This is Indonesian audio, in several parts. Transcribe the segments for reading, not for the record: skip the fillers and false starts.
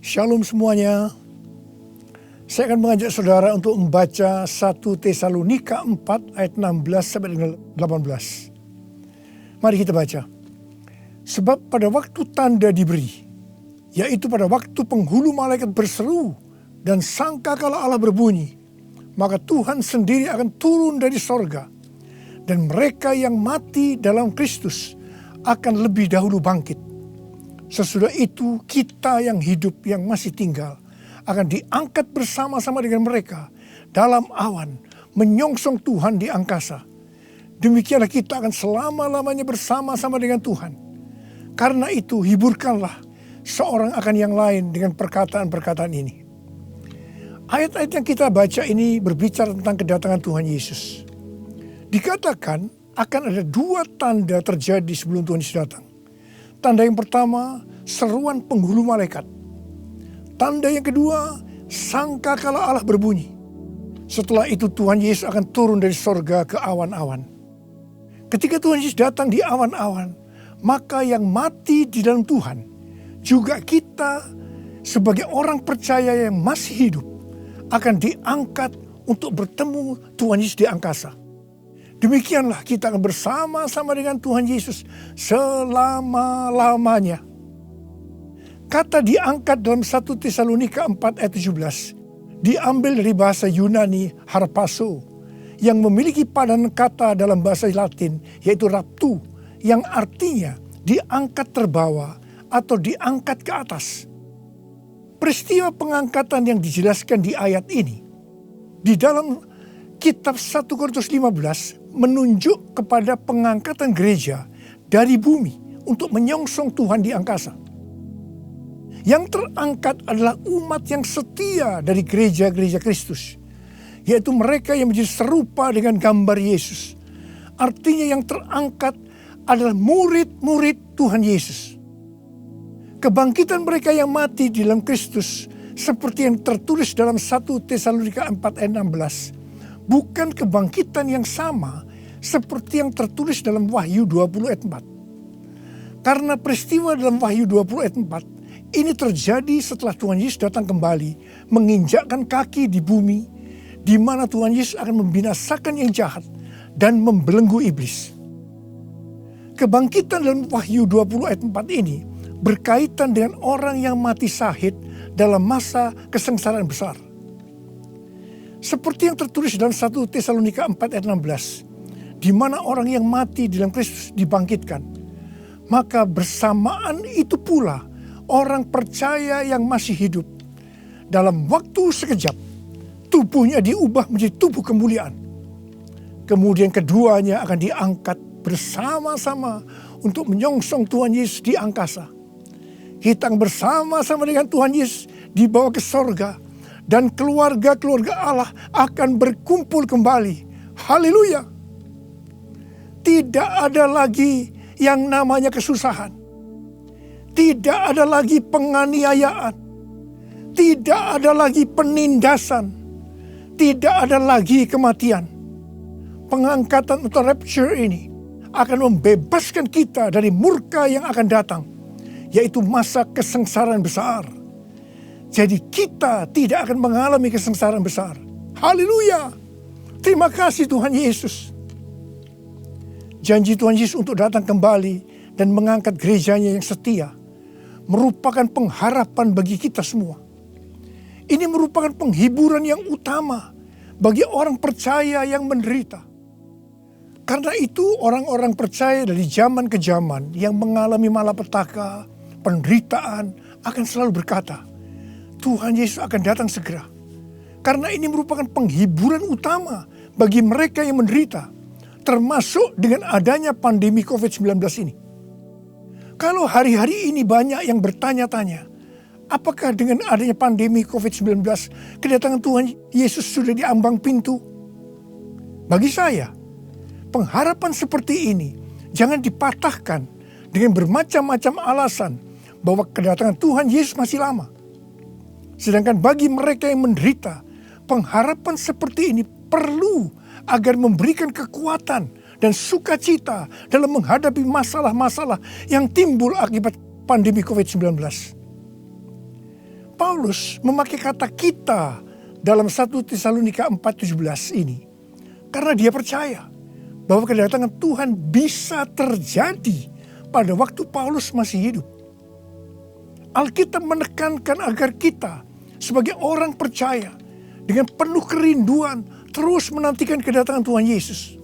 Shalom semuanya. Saya akan mengajak saudara untuk membaca 1 Tesalonika 4 ayat 16 sampai dengan 18. Mari kita baca. Sebab pada waktu tanda diberi, yaitu pada waktu penghulu malaikat berseru dan sangkakala Allah berbunyi, maka Tuhan sendiri akan turun dari sorga, dan mereka yang mati dalam Kristus akan lebih dahulu bangkit. Sesudah itu kita yang hidup yang masih tinggal akan diangkat bersama-sama dengan mereka dalam awan menyongsong Tuhan di angkasa. Demikianlah kita akan selama-lamanya bersama-sama dengan Tuhan. Karena itu hiburkanlah seorang akan yang lain dengan perkataan-perkataan ini. Ayat-ayat yang kita baca ini berbicara tentang kedatangan Tuhan Yesus. Dikatakan akan ada 2 tanda terjadi sebelum Tuhan Yesus datang. Tanda yang pertama, seruan penghulu malaikat. Tanda yang kedua, sangkakala Allah berbunyi. Setelah itu Tuhan Yesus akan turun dari sorga ke awan-awan. Ketika Tuhan Yesus datang di awan-awan, maka yang mati di dalam Tuhan, juga kita sebagai orang percaya yang masih hidup, akan diangkat untuk bertemu Tuhan Yesus di angkasa. Demikianlah kita akan bersama-sama dengan Tuhan Yesus selama-lamanya. Kata diangkat dalam 1 Tesalonika 4 ayat 17 diambil dari bahasa Yunani harpazo yang memiliki padanan kata dalam bahasa Latin yaitu raptu yang artinya diangkat terbawa atau diangkat ke atas. Peristiwa pengangkatan yang dijelaskan di ayat ini di dalam kitab 1 Korintus 15 menunjuk kepada pengangkatan gereja dari bumi untuk menyongsong Tuhan di angkasa. Yang terangkat adalah umat yang setia dari gereja-gereja Kristus, yaitu mereka yang menjadi serupa dengan gambar Yesus. Artinya yang terangkat adalah murid-murid Tuhan Yesus. Kebangkitan mereka yang mati di dalam Kristus seperti yang tertulis dalam 1 Tesalonika 4 ayat 16 bukan kebangkitan yang sama seperti yang tertulis dalam Wahyu 20 ayat 4. Karena peristiwa dalam Wahyu 20 ayat 4 ini terjadi setelah Tuhan Yesus datang kembali menginjakkan kaki di bumi, di mana Tuhan Yesus akan membinasakan yang jahat dan membelenggu iblis. Kebangkitan dalam Wahyu 20 ayat 4 ini berkaitan dengan orang yang mati syahid dalam masa kesengsaraan besar. Seperti yang tertulis dalam 1 Tesalonika 4 ayat 16, di mana orang yang mati di dalam Kristus dibangkitkan. Maka bersamaan itu pula orang percaya yang masih hidup dalam waktu sekejap tubuhnya diubah menjadi tubuh kemuliaan. Kemudian keduanya akan diangkat bersama-sama untuk menyongsong Tuhan Yesus di angkasa. Kita bersama-sama dengan Tuhan Yesus dibawa ke sorga. Dan keluarga-keluarga Allah akan berkumpul kembali. Haleluya. Tidak ada lagi yang namanya kesusahan. Tidak ada lagi penganiayaan. Tidak ada lagi penindasan. Tidak ada lagi kematian. Pengangkatan atau rapture ini akan membebaskan kita dari murka yang akan datang, yaitu masa kesengsaraan besar. Jadi kita tidak akan mengalami kesengsaraan besar. Haleluya. Terima kasih Tuhan Yesus. Janji Tuhan Yesus untuk datang kembali dan mengangkat gerejanya yang setia merupakan pengharapan bagi kita semua. Ini merupakan penghiburan yang utama bagi orang percaya yang menderita. Karena itu orang-orang percaya dari zaman ke zaman yang mengalami malapetaka, penderitaan akan selalu berkata, Tuhan Yesus akan datang segera. Karena ini merupakan penghiburan utama bagi mereka yang menderita, termasuk dengan adanya pandemi COVID-19 ini. Kalau hari-hari ini banyak yang bertanya-tanya, apakah dengan adanya pandemi COVID-19, kedatangan Tuhan Yesus sudah di ambang pintu? Bagi saya, pengharapan seperti ini jangan dipatahkan dengan bermacam-macam alasan bahwa kedatangan Tuhan Yesus masih lama. Sedangkan bagi mereka yang menderita, pengharapan seperti ini perlu agar memberikan kekuatan dan sukacita dalam menghadapi masalah-masalah yang timbul akibat pandemi COVID-19. Paulus memakai kata kita dalam 1 Tesalonika 4:17 ini karena dia percaya bahwa kedatangan Tuhan bisa terjadi pada waktu Paulus masih hidup. Alkitab menekankan agar kita sebagai orang percaya dengan penuh kerinduan terus menantikan kedatangan Tuhan Yesus.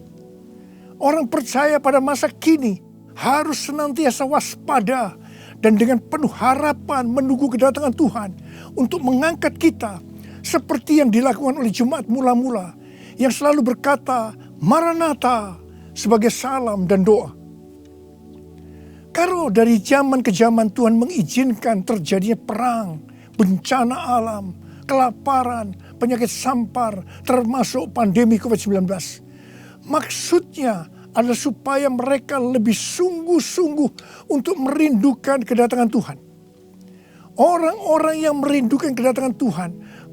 Orang percaya pada masa kini harus senantiasa waspada dan dengan penuh harapan menunggu kedatangan Tuhan untuk mengangkat kita seperti yang dilakukan oleh jemaat mula-mula yang selalu berkata Maranatha sebagai salam dan doa. Kalau dari zaman ke zaman Tuhan mengizinkan terjadinya perang, bencana alam, kelaparan, penyakit sampar, termasuk pandemi COVID-19. Maksudnya adalah supaya mereka lebih sungguh-sungguh untuk merindukan kedatangan Tuhan. Orang-orang yang merindukan kedatangan Tuhan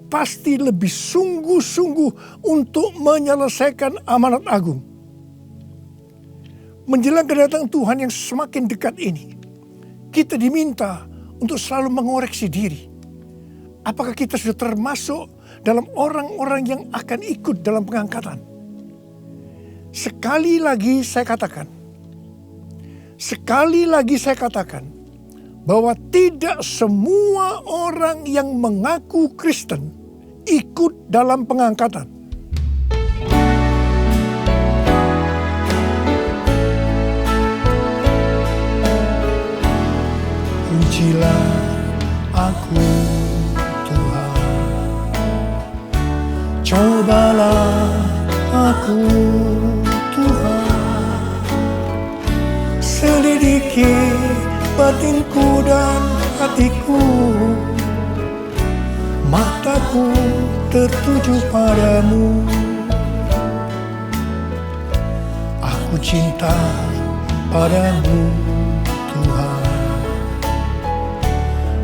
pasti lebih sungguh-sungguh untuk menyelesaikan amanat agung. Menjelang kedatangan Tuhan yang semakin dekat ini, kita diminta untuk selalu mengoreksi diri. Apakah kita sudah termasuk dalam orang-orang yang akan ikut dalam pengangkatan? Sekali lagi saya katakan, bahwa tidak semua orang yang mengaku Kristen ikut dalam pengangkatan. Pujilah aku Tuhan, cobalah aku Tuhan, selidiki batinku dan hatiku, mataku tertuju padamu. Aku cinta padamu Tuhan,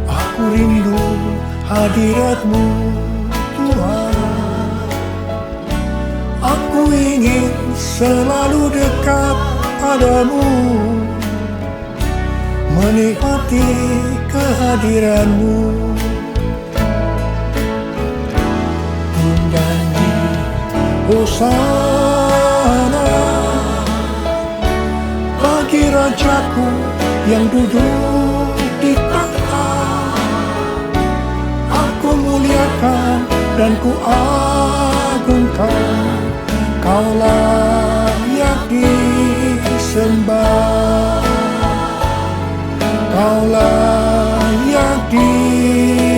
aku rindu hadirat-Mu Tuhan. Aku ingin selalu dekat padamu, menikmati kehadiran-Mu. Menyanyi Hosana bagi Rajaku yang duduk di tahta. Aku muliakan dan ku agungkan, Kau layak disembah, Kau layak disembah.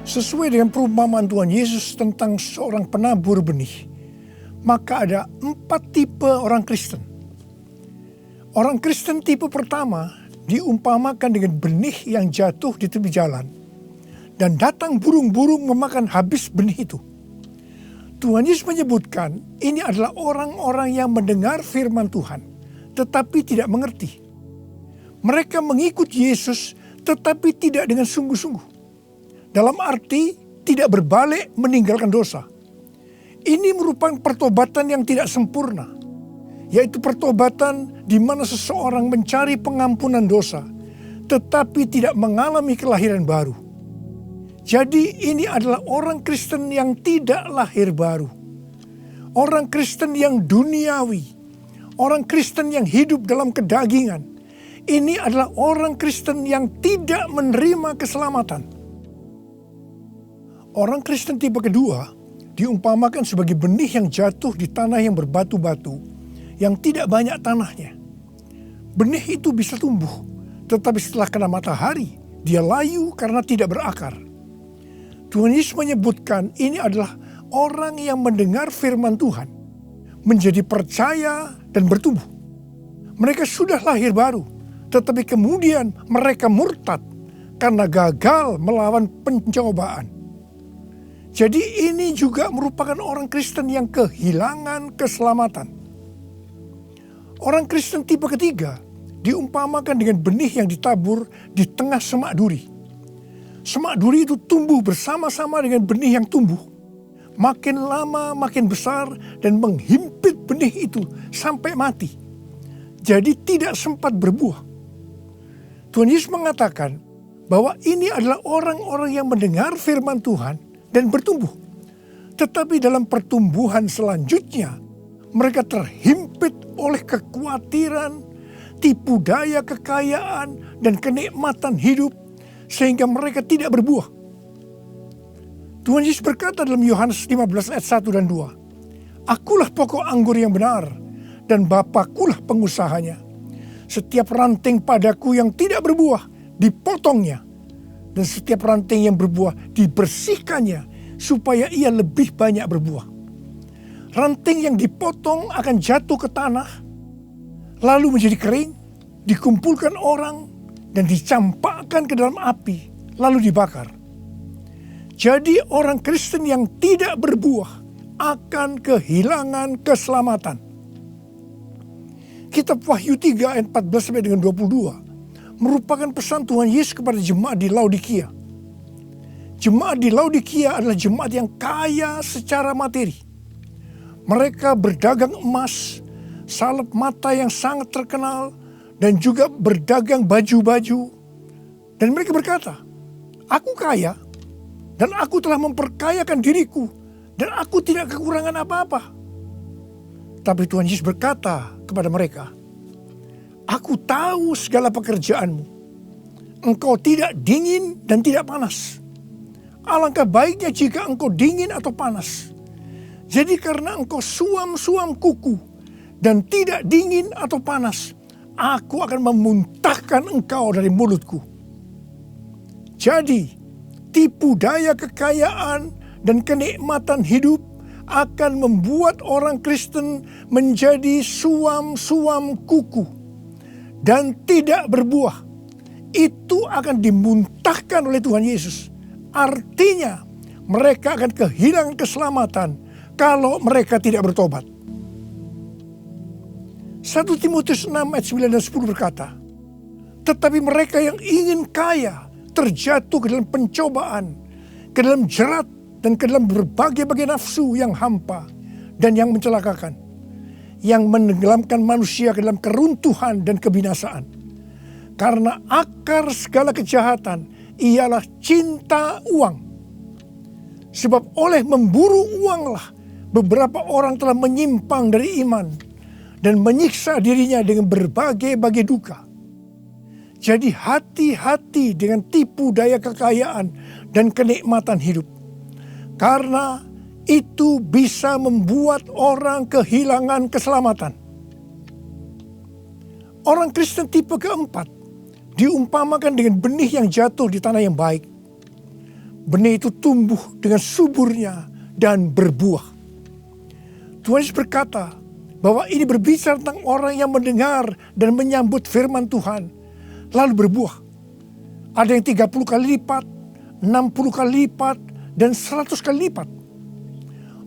Sesuai dengan perumpamaan Tuhan Yesus tentang seorang penabur benih, maka ada 4 tipe orang Kristen. Orang Kristen tipe pertama diumpamakan dengan benih yang jatuh di tepi jalan, dan datang burung-burung memakan habis benih itu. Tuhan Yesus menyebutkan ini adalah orang-orang yang mendengar firman Tuhan, tetapi tidak mengerti. Mereka mengikut Yesus, tetapi tidak dengan sungguh-sungguh. Dalam arti tidak berbalik meninggalkan dosa. Ini merupakan pertobatan yang tidak sempurna, yaitu pertobatan di mana seseorang mencari pengampunan dosa, tetapi tidak mengalami kelahiran baru. Jadi ini adalah orang Kristen yang tidak lahir baru. Orang Kristen yang duniawi. Orang Kristen yang hidup dalam kedagingan. Ini adalah orang Kristen yang tidak menerima keselamatan. Orang Kristen tipe kedua diumpamakan sebagai benih yang jatuh di tanah yang berbatu-batu, yang tidak banyak tanahnya. Benih itu bisa tumbuh, tetapi setelah kena matahari, dia layu karena tidak berakar. Tuhan Yesus menyebutkan ini adalah orang yang mendengar firman Tuhan, menjadi percaya dan bertumbuh. Mereka sudah lahir baru, tetapi kemudian mereka murtad karena gagal melawan pencobaan. Jadi ini juga merupakan orang Kristen yang kehilangan keselamatan. Orang Kristen tipe ketiga diumpamakan dengan benih yang ditabur di tengah semak duri. Semak duri itu tumbuh bersama-sama dengan benih yang tumbuh. makin lama makin besar dan menghimpit benih itu sampai mati. Jadi tidak sempat berbuah. Tuhan Yesus mengatakan bahwa ini adalah orang-orang yang mendengar firman Tuhan dan bertumbuh. Tetapi dalam pertumbuhan selanjutnya, mereka terhimpit oleh kekhawatiran, tipu daya kekayaan, dan kenikmatan hidup, sehingga mereka tidak berbuah. Tuhan Yesus berkata dalam Yohanes 15 ayat 1 dan 2, "Akulah pokok anggur yang benar, dan Bapakulah pengusahanya. Setiap ranting padaku yang tidak berbuah, dipotongnya. Dan setiap ranting yang berbuah, dibersihkannya, supaya ia lebih banyak berbuah. Ranting yang dipotong akan jatuh ke tanah, lalu menjadi kering, dikumpulkan orang, dan dicampakkan ke dalam api, lalu dibakar. Jadi orang Kristen yang tidak berbuah akan kehilangan keselamatan." Kitab Wahyu 3 ayat 14 sampai dengan 22 merupakan pesan Tuhan Yesus kepada jemaat di Laodikia. Jemaat di Laodikia adalah jemaat yang kaya secara materi. Mereka berdagang emas, salep mata yang sangat terkenal, dan juga berdagang baju-baju. Dan mereka berkata, "Aku kaya, dan aku telah memperkayakan diriku, dan aku tidak kekurangan apa-apa." Tapi Tuhan Yesus berkata kepada mereka, "Aku tahu segala pekerjaanmu. Engkau tidak dingin dan tidak panas. Alangkah baiknya jika engkau dingin atau panas. Jadi karena engkau suam-suam kuku dan tidak dingin atau panas, aku akan memuntahkan engkau dari mulutku." Jadi, tipu daya kekayaan dan kenikmatan hidup akan membuat orang Kristen menjadi suam-suam kuku dan tidak berbuah. Itu akan dimuntahkan oleh Tuhan Yesus. Artinya mereka akan kehilangan keselamatan kalau mereka tidak bertobat. 1 Timotius 6 ayat 9 dan 10 berkata, "Tetapi mereka yang ingin kaya terjatuh ke dalam pencobaan, ke dalam jerat, dan ke dalam berbagai-bagai nafsu yang hampa dan yang mencelakakan, yang menenggelamkan manusia ke dalam keruntuhan dan kebinasaan. Karena akar segala kejahatan ialah cinta uang. Sebab oleh memburu uanglah beberapa orang telah menyimpang dari iman dan menyiksa dirinya dengan berbagai-bagai duka. Jadi hati-hati dengan tipu daya kekayaan dan kenikmatan hidup. Karena itu bisa membuat orang kehilangan keselamatan." Orang Kristen tipe keempat diumpamakan dengan benih yang jatuh di tanah yang baik. Benih itu tumbuh dengan suburnya dan berbuah. Tuhan Yesus berkata bahwa ini berbicara tentang orang yang mendengar dan menyambut firman Tuhan, lalu berbuah. Ada yang 30 kali lipat, 60 kali lipat, dan 100 kali lipat.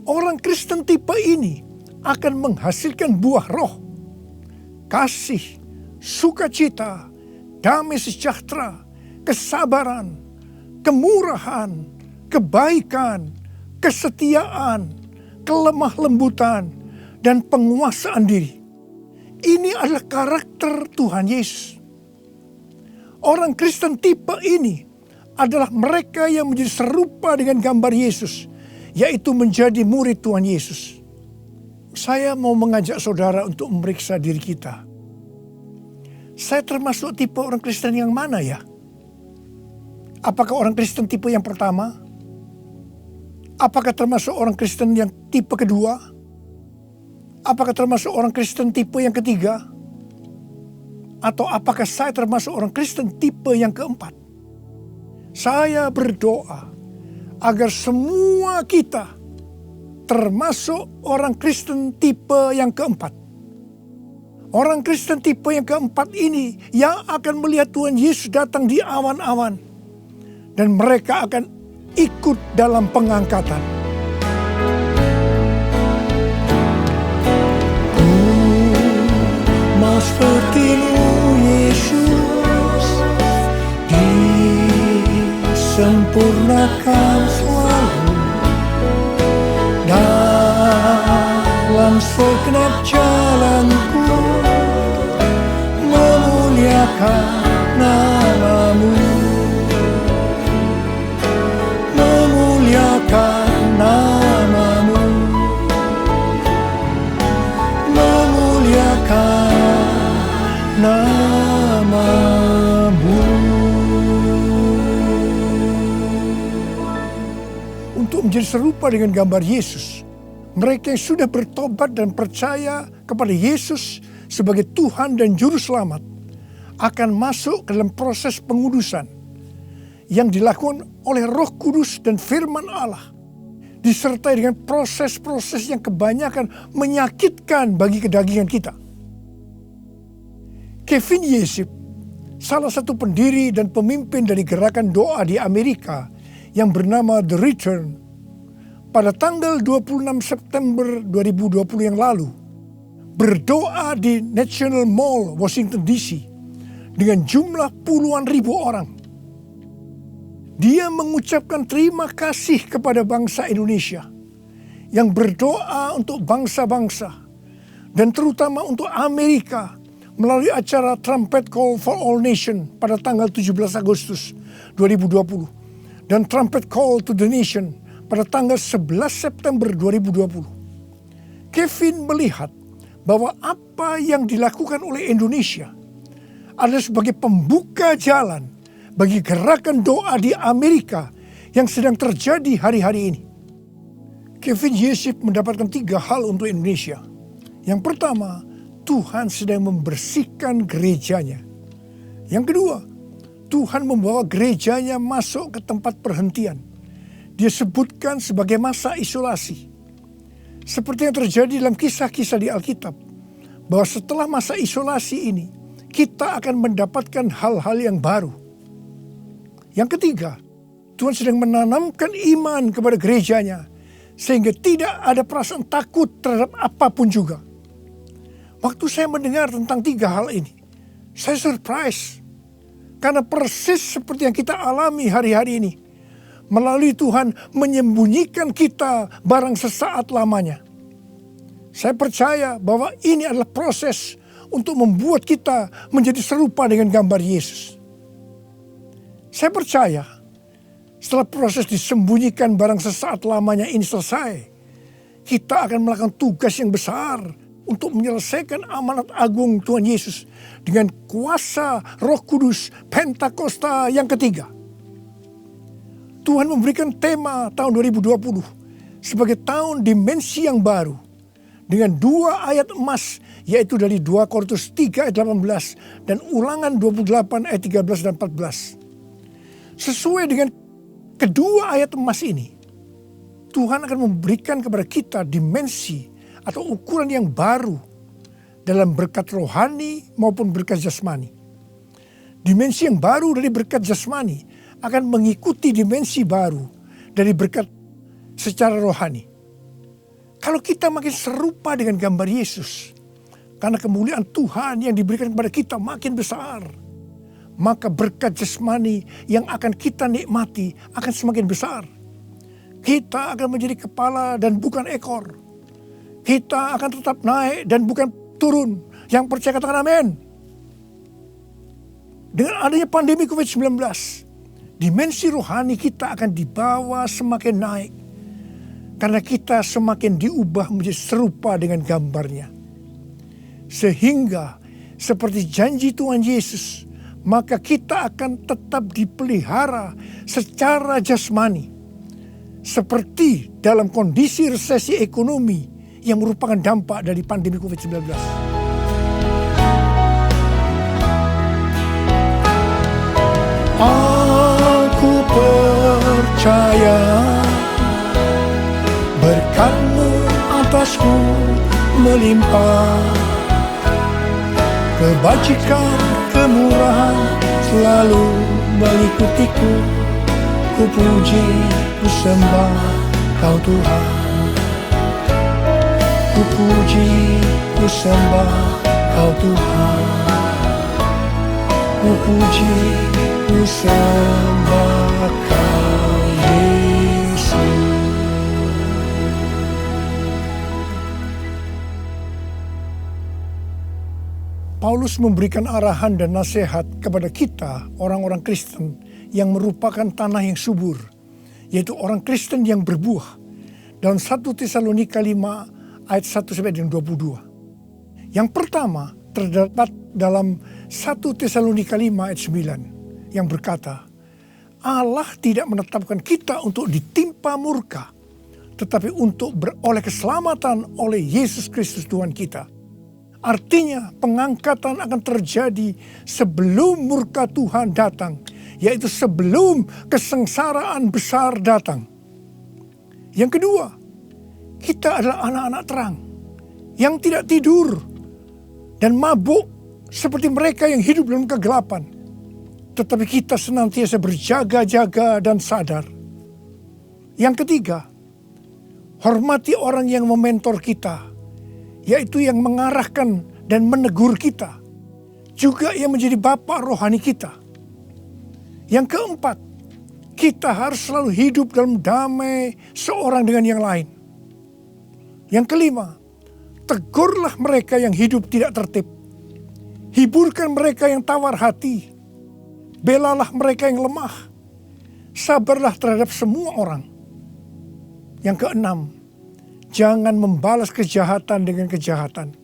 Orang Kristen tipe ini akan menghasilkan buah roh, kasih, sukacita, damai sejahtera, kesabaran, kemurahan, kebaikan, kesetiaan, kelemah lembutan, dan penguasaan diri. Ini adalah karakter Tuhan Yesus. Orang Kristen tipe ini adalah mereka yang menjadi serupa dengan gambar Yesus, yaitu menjadi murid Tuhan Yesus. Saya mau mengajak saudara untuk memeriksa diri kita. Saya termasuk tipe orang Kristen yang mana ya? Apakah orang Kristen tipe yang pertama? Apakah termasuk orang Kristen yang tipe kedua? Apakah termasuk orang Kristen tipe yang ketiga? Atau apakah saya termasuk orang Kristen tipe yang keempat? Saya berdoa agar semua kita termasuk orang Kristen tipe yang keempat. Orang Kristen tipe yang keempat ini yang akan melihat Tuhan Yesus datang di awan-awan. Dan mereka akan ikut dalam pengangkatan. Mau seperti-Mu Yesus, disempurnakan selalu jalanku, memuliakan namamu, memuliakan namamu, memuliakan namamu. Untuk menjadi serupa dengan gambar Yesus, mereka yang sudah bertobat dan percaya kepada Yesus sebagai Tuhan dan Juru Selamat akan masuk ke dalam proses pengudusan yang dilakukan oleh Roh Kudus dan firman Allah, disertai dengan proses-proses yang kebanyakan menyakitkan bagi kedagingan kita. Kevin Yesip, salah satu pendiri dan pemimpin dari gerakan doa di Amerika yang bernama The Return, pada tanggal 26 September 2020 yang lalu, berdoa di National Mall, Washington DC, dengan jumlah puluhan ribu orang. Dia mengucapkan terima kasih kepada bangsa Indonesia yang berdoa untuk bangsa-bangsa dan terutama untuk Amerika melalui acara Trumpet Call for All Nation pada tanggal 17 Agustus 2020 dan Trumpet Call to the Nation pada tanggal 11 September 2020. Kevin melihat bahwa apa yang dilakukan oleh Indonesia adalah sebagai pembuka jalan bagi gerakan doa di Amerika yang sedang terjadi hari-hari ini. Kevin Yesip mendapatkan 3 hal untuk Indonesia. Yang pertama, Tuhan sedang membersihkan gerejanya. Yang kedua, Tuhan membawa gerejanya masuk ke tempat perhentian. Dia sebutkan sebagai masa isolasi. Seperti yang terjadi dalam kisah-kisah di Alkitab, bahwa setelah masa isolasi ini, kita akan mendapatkan hal-hal yang baru. Yang ketiga, Tuhan sedang menanamkan iman kepada gerejanya, sehingga tidak ada perasaan takut terhadap apapun juga. Waktu saya mendengar tentang 3 hal ini, saya surprise. Karena persis seperti yang kita alami hari-hari ini, melalui Tuhan menyembunyikan kita barang sesaat lamanya. Saya percaya bahwa ini adalah proses untuk membuat kita menjadi serupa dengan gambar Yesus. Saya percaya setelah proses disembunyikan barang sesaat lamanya ini selesai, kita akan melakukan tugas yang besar untuk menyelesaikan amanat agung Tuhan Yesus dengan kuasa Roh Kudus Pentakosta yang ketiga. Tuhan memberikan tema tahun 2020 sebagai tahun dimensi yang baru dengan 2 ayat emas, yaitu dari 2 Korintus 3 ayat 18 dan Ulangan 28 ayat 13 dan 14. Sesuai dengan kedua ayat emas ini, Tuhan akan memberikan kepada kita dimensi atau ukuran yang baru dalam berkat rohani maupun berkat jasmani. Dimensi yang baru dari berkat jasmani akan mengikuti dimensi baru dari berkat secara rohani. Kalau kita makin serupa dengan gambar Yesus, karena kemuliaan Tuhan yang diberikan kepada kita makin besar, maka berkat jasmani yang akan kita nikmati akan semakin besar. Kita akan menjadi kepala dan bukan ekor. Kita akan tetap naik dan bukan turun. Yang percaya katakan amin. Dengan adanya pandemi COVID-19, dimensi rohani kita akan dibawa semakin naik. Karena kita semakin diubah menjadi serupa dengan gambarnya. Sehingga seperti janji Tuhan Yesus, maka kita akan tetap dipelihara secara jasmani. Seperti dalam kondisi resesi ekonomi yang merupakan dampak dari pandemi COVID-19. Aku percaya berkat-Mu atasku melimpah, kebajikan, kemurahan selalu mengikutiku. Ku puji, ku sembah Kau Tuhan. Ku puji, ku sembah Kau Tuhan. Ku puji, ku sembah Kau Yesus. Paulus memberikan arahan dan nasihat kepada kita, orang-orang Kristen yang merupakan tanah yang subur, yaitu orang Kristen yang berbuah. Dalam 1 Tesalonika 5 ayat 1-22. Yang pertama terdapat dalam 1 Tesalonika 5 ayat 9 yang berkata, Allah tidak menetapkan kita untuk ditimpa murka, tetapi untuk beroleh keselamatan oleh Yesus Kristus Tuhan kita. Artinya pengangkatan akan terjadi sebelum murka Tuhan datang, yaitu sebelum kesengsaraan besar datang. Yang kedua, kita adalah anak-anak terang yang tidak tidur dan mabuk seperti mereka yang hidup dalam kegelapan. Tetapi kita senantiasa berjaga-jaga dan sadar. Yang ketiga, hormati orang yang mementor kita, yaitu yang mengarahkan dan menegur kita, juga yang menjadi bapa rohani kita. Yang keempat, kita harus selalu hidup dalam damai seorang dengan yang lain. Yang kelima, tegurlah mereka yang hidup tidak tertib. Hiburkan mereka yang tawar hati. Belalah mereka yang lemah. Sabarlah terhadap semua orang. Yang keenam, jangan membalas kejahatan dengan kejahatan.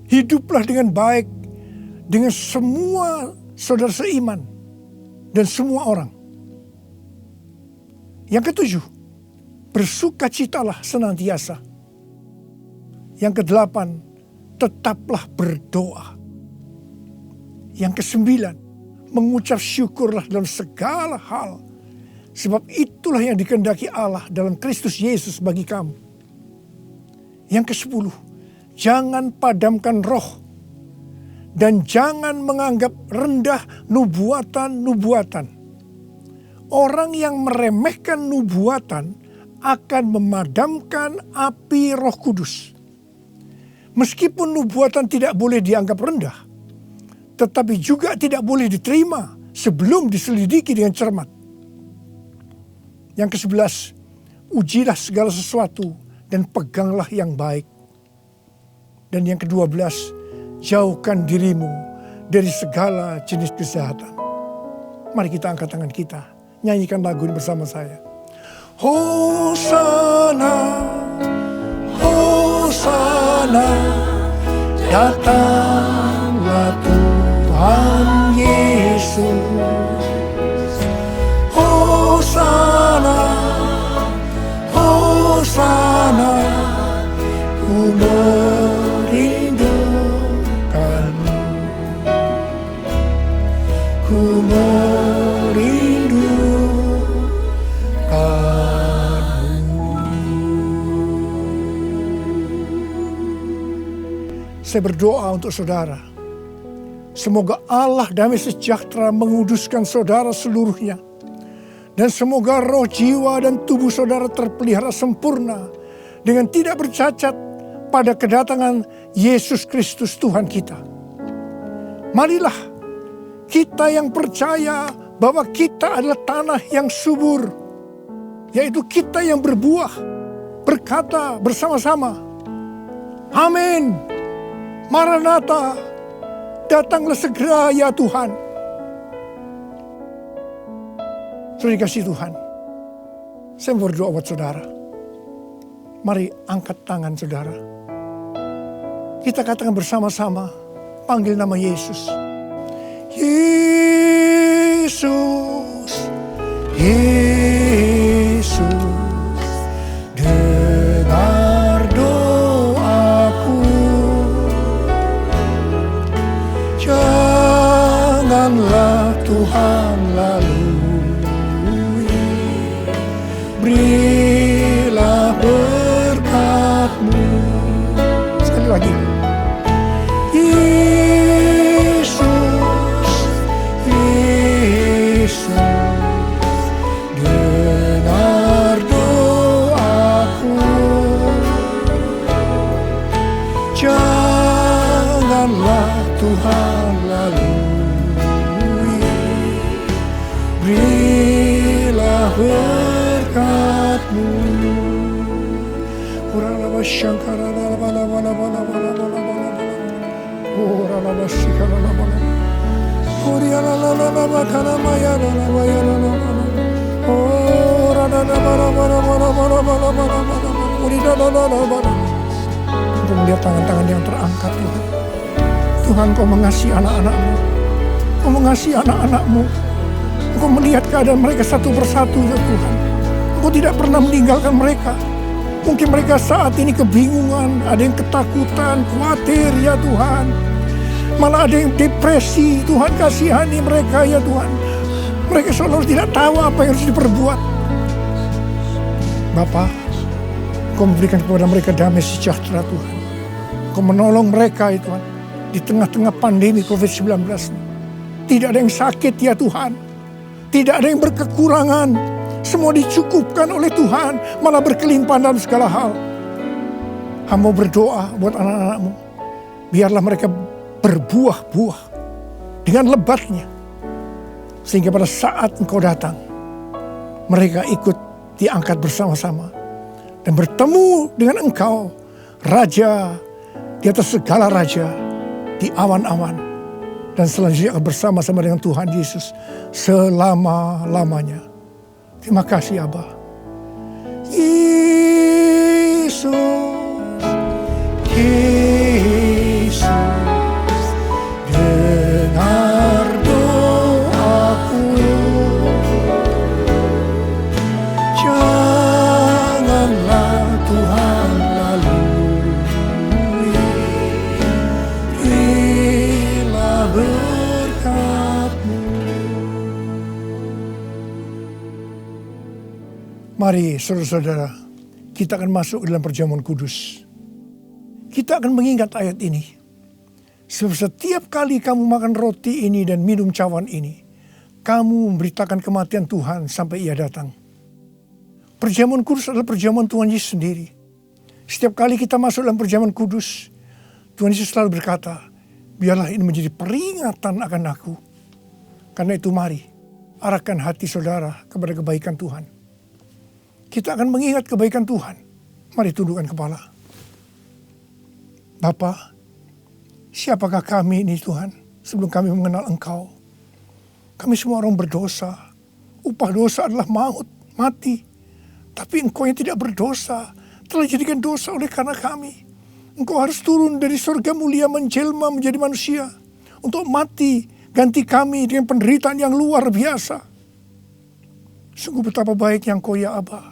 Hiduplah dengan baik dengan semua saudara seiman dan semua orang. Yang ketujuh, bersukacitalah senantiasa. Yang kedelapan, tetaplah berdoa. Yang kesembilan, mengucap syukurlah dalam segala hal, sebab itulah yang dikehendaki Allah dalam Kristus Yesus bagi kamu. Yang kesepuluh, jangan padamkan roh dan jangan menganggap rendah nubuatan-nubuatan. Orang yang meremehkan nubuatan akan memadamkan api Roh Kudus. Meskipun nubuatan tidak boleh dianggap rendah, tetapi juga tidak boleh diterima sebelum diselidiki dengan cermat. Yang ke-11, ujilah segala sesuatu dan peganglah yang baik. Dan yang ke-12, jauhkan dirimu dari segala jenis kejahatan. Mari kita angkat tangan kita, nyanyikan lagu ini bersama saya. Hosana, Hosana, datanglah Tuhan Yesus. Hosana, Hosana, ku merindukanmu, ku merindukanmu. Saya berdoa untuk saudara. Semoga Allah damai sejahtera menguduskan saudara seluruhnya. Dan semoga roh, jiwa, dan tubuh saudara terpelihara sempurna dengan tidak bercacat pada kedatangan Yesus Kristus Tuhan kita. Marilah kita yang percaya bahwa kita adalah tanah yang subur, yaitu kita yang berbuah, berkata bersama-sama, amin. Maranatha, datanglah segera ya Tuhan. Terima kasih Tuhan. Saya berdoa buat saudara. Mari angkat tangan saudara. Kita katakan bersama-sama, panggil nama Yesus. Yesus, Yesus, dengar doaku. Janganlah Tuhan lalui, berilah berkat-Mu. Sekali lagi. Yesus, Yesus, dengar doaku. Janganlah Tuhan lalui, berilah berkat-Mu. Oh, ralaba shika ralaba. Oh, rialalala kana maya ralaba ya ralaba. Oh, ralaba ralaba. Oh, rialalala. Untuk melihat tangan-tangan yang terangkat Tuhan. Tuhan, Kau mengasihi anak-anak-Mu. Kau mengasihi anak-anak-Mu. Engkau melihat keadaan mereka satu persatu ya Tuhan. Engkau tidak pernah meninggalkan mereka. Mungkin mereka saat ini kebingungan, ada yang ketakutan, khawatir ya Tuhan. Malah ada yang depresi, Tuhan kasihani mereka ya Tuhan. Mereka seolah tidak tahu apa yang harus diperbuat. Bapa, Kau memberikan kepada mereka damai sejahtera Tuhan. Kau menolong mereka ya Tuhan. Di tengah-tengah pandemi COVID-19 ini. Tidak ada yang sakit ya Tuhan. Tidak ada yang berkekurangan. Semua dicukupkan oleh Tuhan. Malah berkelimpahan dalam segala hal. Hamba berdoa buat anak-anak-Mu. Biarlah mereka berbuah-buah dengan lebatnya. Sehingga pada saat Engkau datang, mereka ikut diangkat bersama-sama. Dan bertemu dengan Engkau, Raja di atas segala raja, di awan-awan. Dan selanjutnya akan bersama-sama dengan Tuhan Yesus selama-lamanya. Terima kasih Abba. Yesus, Yesus, dengar doaku. Janganlah Tuhan lalui, berilah berkat-Mu. Mari saudara-saudara, kita akan masuk dalam perjamuan kudus. Kita akan mengingat ayat ini. Sebab setiap kali kamu makan roti ini dan minum cawan ini, kamu memberitakan kematian Tuhan sampai Ia datang. Perjamuan kudus adalah perjamuan Tuhan Yesus sendiri. Setiap kali kita masuk dalam perjamuan kudus, Tuhan Yesus selalu berkata, biarlah ini menjadi peringatan akan aku. Karena itu mari, arahkan hati saudara kepada kebaikan Tuhan. Kita akan mengingat kebaikan Tuhan. Mari tundukkan kepala. Bapa, siapakah kami ini Tuhan sebelum kami mengenal Engkau? Kami semua orang berdosa. Upah dosa adalah maut, mati. Tapi Engkau yang tidak berdosa telah jadikan dosa oleh karena kami. Engkau harus turun dari surga mulia menjelma menjadi manusia. Untuk mati ganti kami dengan penderitaan yang luar biasa. Sungguh betapa baiknya Engkau ya Abba.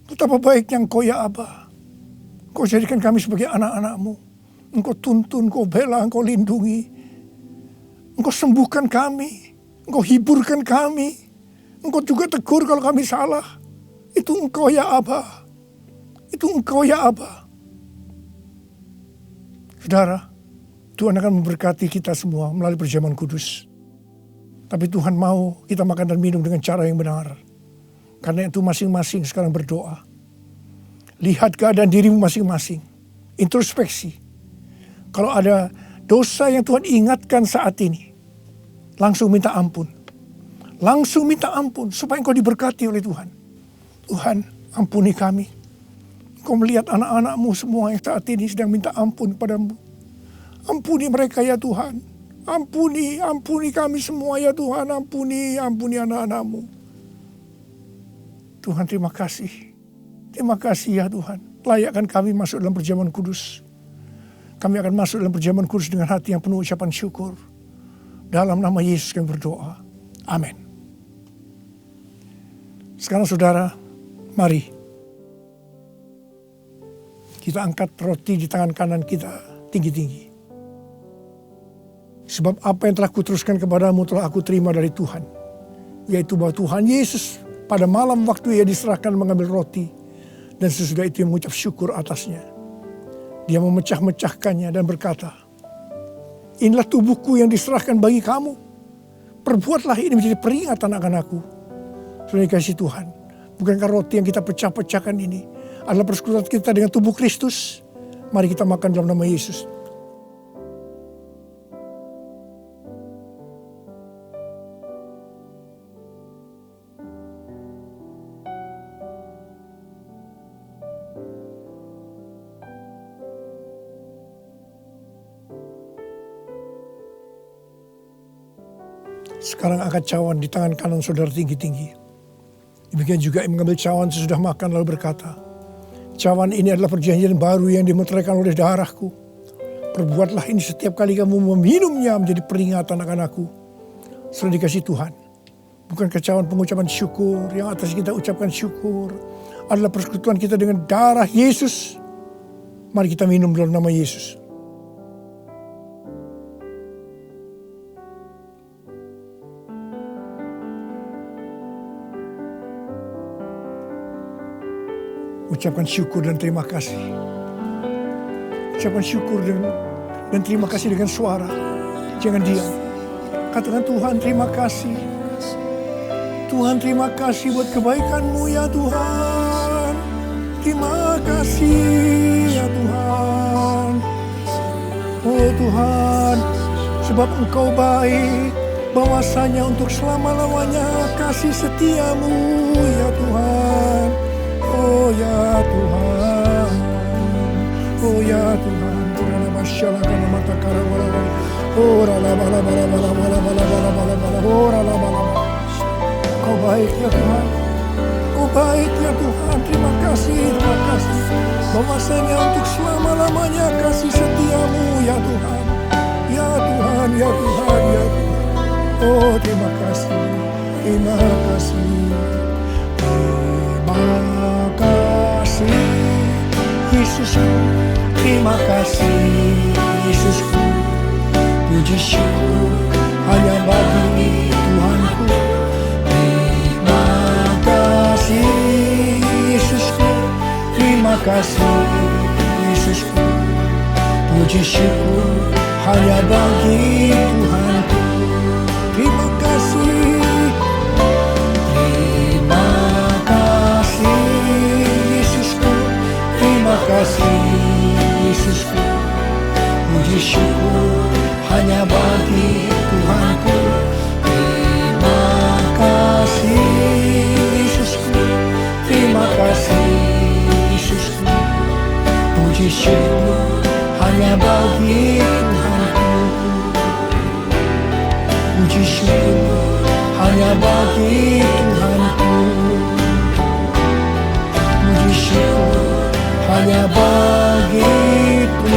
Betapa baiknya Engkau ya Abba. Engkau jadikan kami sebagai anak-anak-Mu. Engkau tuntun, Engkau bela, Engkau lindungi. Engkau sembuhkan kami. Engkau hiburkan kami. Engkau juga tegur kalau kami salah. Itu Engkau ya Abba. Itu Engkau ya Abba. Saudara, Tuhan akan memberkati kita semua melalui perjamuan kudus. Tapi Tuhan mau kita makan dan minum dengan cara yang benar. Karena itu masing-masing sekarang berdoa. Lihat keadaan dirimu masing-masing. Introspeksi. Kalau ada dosa yang Tuhan ingatkan saat ini, langsung minta ampun. Langsung minta ampun supaya engkau diberkati oleh Tuhan. Tuhan, ampuni kami. Engkau melihat anak-anak-Mu semua yang saat ini sedang minta ampun padamu. Ampuni mereka ya Tuhan. Ampuni kami semua ya Tuhan. Ampuni anak-anak-Mu. Tuhan terima kasih. Terima kasih ya Tuhan. Layakkan kami masuk dalam perjamuan kudus. Kami akan masuk dalam perjamuan kudus dengan hati yang penuh ucapan syukur. Dalam nama Yesus kami berdoa. Amin. Sekarang saudara, mari. Kita angkat roti di tangan kanan kita tinggi-tinggi. Sebab apa yang telah kuteruskan kepadamu telah aku terima dari Tuhan. Yaitu bahwa Tuhan Yesus pada malam waktu Ia diserahkan mengambil roti. Dan sesudah itu Ia mengucap syukur atasnya. Dia memecah-mecahkannya dan berkata, inilah tubuhku yang diserahkan bagi kamu. Perbuatlah ini menjadi peringatan akan aku. Saudara dikasihi Tuhan. Bukankah roti yang kita pecah-pecahkan ini adalah persekutuan kita dengan tubuh Kristus? Mari kita makan dalam nama Yesus. Sekarang angkat cawan di tangan kanan saudara tinggi-tinggi. Demikian juga yang mengambil cawan sesudah makan lalu berkata, cawan ini adalah perjanjian baru yang dimeteraikan oleh darahku. Perbuatlah ini setiap kali kamu meminumnya menjadi peringatan akan aku. Setelah dikasih Tuhan. Bukan cawan pengucapan syukur, yang atas kita ucapkan syukur adalah persekutuan kita dengan darah Yesus. Mari kita minum dalam nama Yesus. Ucapkan syukur dan terima kasih. Ucapkan syukur dan terima kasih dengan suara. Jangan diam. Katakan, Tuhan terima kasih. Tuhan terima kasih buat kebaikan-Mu ya Tuhan. Terima kasih ya Tuhan. Oh Tuhan, sebab Engkau baik, bahwasanya untuk selama-lamanya kasih setia-Mu ya Tuhan. Oh ya Tuhan, oh ya Tuhan, Tuhan masyaallah kana mata kara wala wala, oh la bala bala bala bala bala bala bala bala, oh la bala. Kau baik ya Tuhan, Kau baik ya Tuhan, terima kasih, bahwasanya untuk selama-lamanya kasih setia-Mu ya Tuhan, ya Tuhan, ya Tuhan, ya Tuhan. Oh terima kasih, terima kasih. Terima kasih Yesusku, terima kasih Yesusku. Puji syukur hanya bagi Tuhanku. Terima kasih Yesusku, terima kasih Yesusku. Puji syukur hanya bagi Tuhanku. Terima kasih. Terima kasih Yesusku, puji syukur hanya bagi Tuhanku. Terima kasih Yesusku, terima kasih Yesusku, puji syukur hanya bagi Tuhanku. Puji syukur hanya bagi Tuhanku. Puji syukur hanya bagi Tuhanku.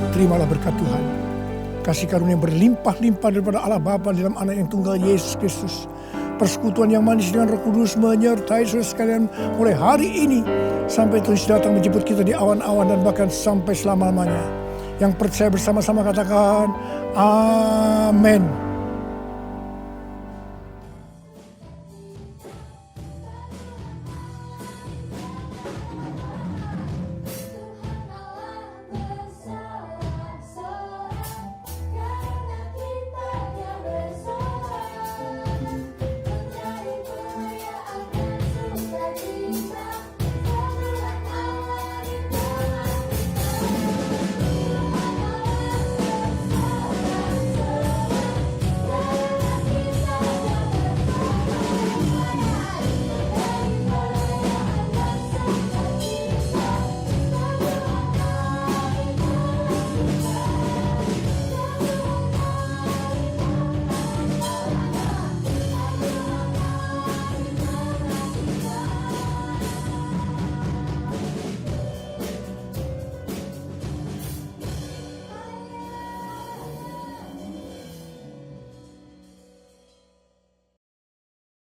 Terimalah berkat Tuhan. Kasih karunia yang berlimpah-limpah daripada Allah Bapa dalam Anak yang tunggal Yesus Kristus. Persekutuan yang manis dengan Roh Kudus menyertai saudara sekalian mulai hari ini sampai Tuhan datang menjemput kita di awan-awan dan bahkan sampai selama-lamanya. Yang percaya bersama-sama katakan amin.